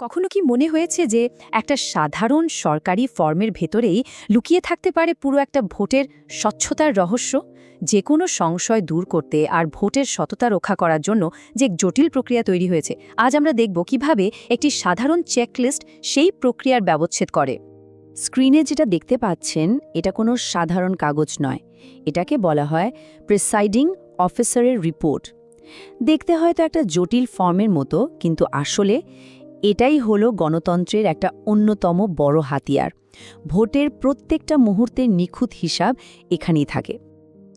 কখনো কি মনে হয়েছে যে একটা সাধারণ সরকারি ফর্মের ভেতরেই লুকিয়ে থাকতে পারে পুরো একটা ভোটের স্বচ্ছতার রহস্য? যে কোনো সংশয় দূর করতে আর ভোটের সততা রক্ষা করার জন্য যে জটিল প্রক্রিয়া তৈরি হয়েছে, আজ আমরা দেখব কিভাবে একটি সাধারণ চেকলিস্ট সেই প্রক্রিয়ার ব্যবচ্ছেদ করে। স্ক্রিনে যেটা দেখতে পাচ্ছেন এটা কোনো সাধারণ কাগজ নয়, এটাকে বলা হয় প্রিসাইডিং অফিসারের রিপোর্ট। দেখতে হয়তো একটা জটিল ফর্মের মতো, কিন্তু আসলে এটাই হলো গণতন্ত্রের একটা অন্যতম বড় হাতিয়ার। ভোটের প্রত্যেকটা মুহূর্তের নিখুঁত হিসাব এখানেই থাকে।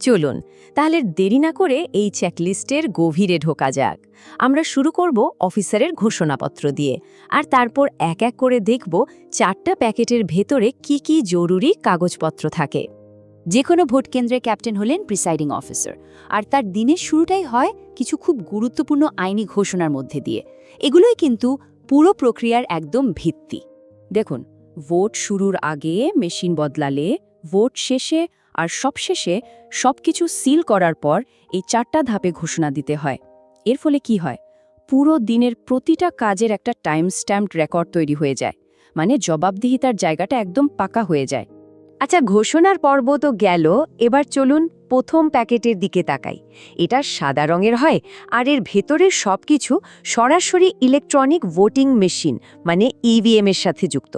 চলুন তাহলে দেরি না করে এই চেকলিস্টের গভীরে ঢোকা যাক। আমরা শুরু করব অফিসারের ঘোষণাপত্র দিয়ে, আর তারপর এক এক করে দেখব 4টা প্যাকেটের ভেতরে কি কি জরুরি কাগজপত্র থাকে। যে কোনো ভোট কেন্দ্রে ক্যাপ্টেন হলেন প্রিসাইডিং অফিসার, আর তার দিনের শুরুটাই হয় কিছু খুব গুরুত্বপূর্ণ আইনি ঘোষণার মধ্যে দিয়ে। এগুলোই কিন্তু পুরো প্রক্রিয়ার একদম ভিত্তি। দেখুন, ভোট শুরুর আগে মেশিন বদলালে, ভোট শেষে আর সবশেষে সবকিছু সিল করার পর এই 4টা ধাপে ঘোষণা দিতে হয়। এর ফলে কি হয়? পুরো দিনের প্রতিটা কাজের একটা টাইম স্ট্যাম্পড রেকর্ড তৈরি হয়ে যায়, মানে জবাবদিহিতার জায়গাটা একদম পাকা হয়ে যায়। আচ্ছা, ঘোষণার পর্ব তো গেল, এবার চলুন প্রথম প্যাকেটের দিকে তাকাই। এটা সাদা রঙের হয়, আর এর ভেতরের সবকিছু সরাসরি ইলেকট্রনিক ভোটিং মেশিন মানে ইভিএম এর সাথে যুক্ত।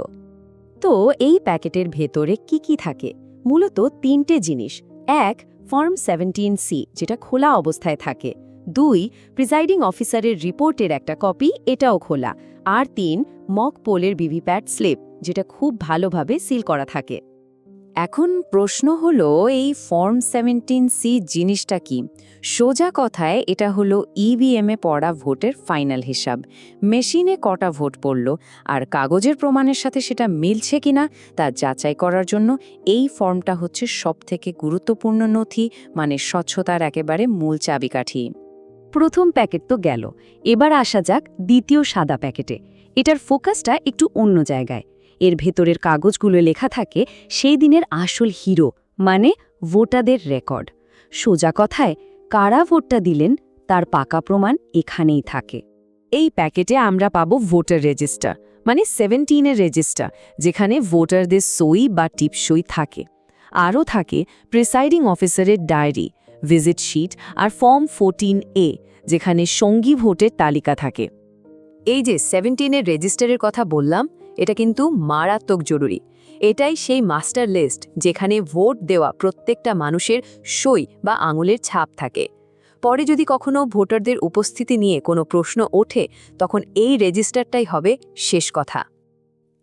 তো এই প্যাকেটের ভেতরে কি কি থাকে? মূলত 3টে জিনিস। 1, ফর্ম 17C, যেটা খোলা অবস্থায় থাকে। 2, প্রিসাইডিং অফিসারের রিপোর্টের একটা কপি, এটাও খোলা। আর 3, মক পোলের ভিভিপ্যাট স্লিপ, যেটা খুব ভালোভাবে সিল করা থাকে। এখন প্রশ্ন হলো, এই ফর্ম 17C জিনিসটা কি? সোজা কথায় এটা হলো ইভিএমে পড়া ভোটের ফাইনাল হিসাব। মেশিনে কটা ভোট পড়ল আর কাগজের প্রমাণের সাথে সেটা মিলছে কিনা তা যাচাই করার জন্য এই ফর্মটা হচ্ছে সবথেকে গুরুত্বপূর্ণ নথি, মানে স্বচ্ছতার একেবারে মূল চাবিকাঠি। প্রথম প্যাকেট তো গেল, এবার আসা যাক দ্বিতীয় সাদা প্যাকেটে। এটার ফোকাসটা একটু অন্য জায়গায়। এর ভেতরের কাগজগুলো লেখা থাকে সেই দিনের আসল হিরো, মানে ভোটারদের রেকর্ড। সোজা কথায় কারা ভোটটা দিলেন তার পাকা প্রমাণ এখানেই থাকে। এই প্যাকেটে আমরা পাবো ভোটার রেজিস্টার, মানে 17-এর রেজিস্টার, যেখানে ভোটারদের সই বা টিপসই থাকে। আরও থাকে প্রিসাইডিং অফিসারের ডায়েরি, ভিজিট শিট আর ফর্ম 14A, যেখানে সঙ্গী ভোটের তালিকা থাকে। এই যে 17-এর রেজিস্টারের কথা বললাম, এটা কিন্তু মারাত্মক জরুরি। এটাই সেই মাস্টার লিস্ট যেখানে ভোট দেওয়া প্রত্যেকটা মানুষের সই বা আঙুলের ছাপ থাকে। পরে যদি কখনো ভোটারদের উপস্থিতি নিয়ে কোনো প্রশ্ন ওঠে, তখন এই রেজিস্টারটাই হবে শেষ কথা।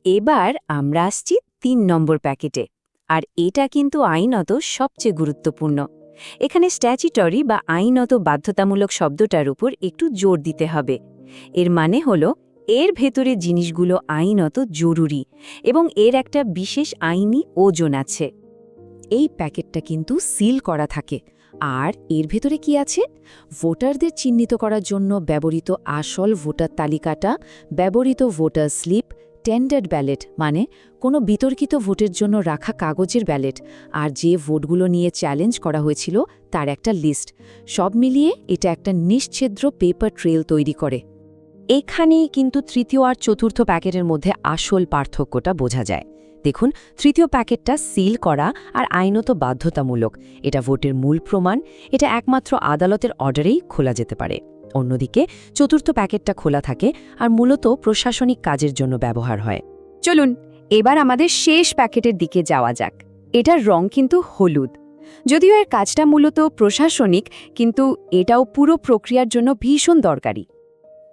এবার আমরা আসছি 3 নম্বর প্যাকেটে, আর এটা কিন্তু আইনত সবচেয়ে গুরুত্বপূর্ণ। এখানে স্ট্যাচুটরি বা আইনত বাধ্যতামূলক শব্দটার উপর একটু জোর দিতে হবে। এর মানে হলো এর ভেতরে জিনিসগুলো আইনত জরুরি এবং এর একটা বিশেষ আইনি ওজন আছে। এই প্যাকেটটা কিন্তু সিল করা থাকে, আর এর ভেতরে কি আছে? ভোটারদের চিহ্নিত করার জন্য ব্যবহৃত আসল ভোটার তালিকাটা, ব্যবহৃত ভোটার স্লিপ, টেন্ডার্ড ব্যালেট মানে কোনো বিতর্কিত ভোটের জন্য রাখা কাগজের ব্যালেট, আর যে ভোটগুলো নিয়ে চ্যালেঞ্জ করা হয়েছিল তার একটা লিস্ট। সব মিলিয়ে এটা একটা নিশ্ছিদ্র পেপার ট্রেল তৈরি করে। এখানেই কিন্তু তৃতীয় আর চতুর্থ প্যাকেটের মধ্যে আসল পার্থক্যটা বোঝা যায়। দেখুন, তৃতীয় প্যাকেটটা সিল করা আর আইনত বাধ্যতামূলক। এটা ভোটের মূল প্রমাণ, এটা একমাত্র আদালতের অর্ডারেই খোলা যেতে পারে। অন্যদিকে চতুর্থ প্যাকেটটা খোলা থাকে আর মূলত প্রশাসনিক কাজের জন্য ব্যবহার হয়। চলুন এবার আমাদের শেষ প্যাকেটের দিকে যাওয়া যাক। এটার রং কিন্তু হলুদ। যদিও এর কাজটা মূলত প্রশাসনিক, কিন্তু এটাও পুরো প্রক্রিয়ার জন্য ভীষণ দরকারি।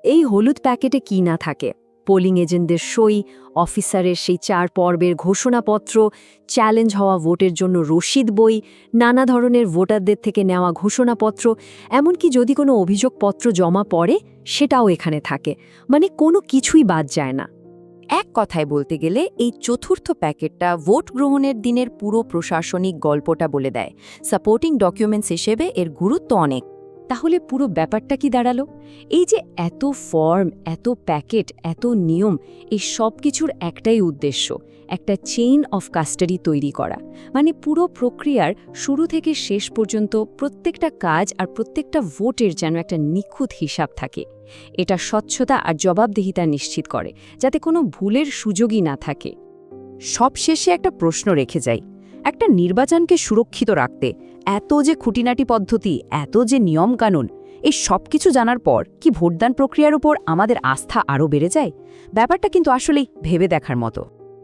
এই হলুদ প্যাকেটে কি না থাকে? পোলিং এজেন্টদের সই, অফিসারের সেই 4 পর্বের ঘোষণাপত্র, চ্যালেঞ্জ হওয়া ভোটের জন্য রসিদ বই, নানা ধরনের ভোটারদের থেকে নেওয়া ঘোষণাপত্র, এমনকি যদি কোনো অভিযোগপত্র জমা পড়ে সেটাও এখানে থাকে। মানে কোনো কিছুই বাদ যায় না। এক কথায় বলতে গেলে এই চতুর্থ প্যাকেটটা ভোট গ্রহণের দিনের পুরো প্রশাসনিক গল্পটা বলে দেয়। সাপোর্টিং ডকুমেন্টস হিসেবে এর গুরুত্ব অনেক। তাহলে পুরো ব্যাপারটা কি দাঁড়ালো? এই যে এত ফর্ম, এত প্যাকেট, এত নিয়ম, এই সব কিছুর একটাই উদ্দেশ্য, একটা চেইন অফ কাস্টাডি তৈরি করা। মানে পুরো প্রক্রিয়ার শুরু থেকে শেষ পর্যন্ত প্রত্যেকটা কাজ আর প্রত্যেকটা ভোটের যেন একটা নিখুঁত হিসাব থাকে। এটা স্বচ্ছতা আর জবাবদিহিতা নিশ্চিত করে, যাতে কোনো ভুলের সুযোগই না থাকে। সবশেষে একটা প্রশ্ন রেখে যাই, একটা নির্বাচনকে সুরক্ষিত রাখতে এত যে খুঁটিনাটি পদ্ধতি, এত যে নিয়মকানুন, এই সব কিছু জানার পর কি ভোটদান প্রক্রিয়ার উপর আমাদের আস্থা আরও বেড়ে যায়? ব্যাপারটা কিন্তু আসলেই ভেবে দেখার মতো।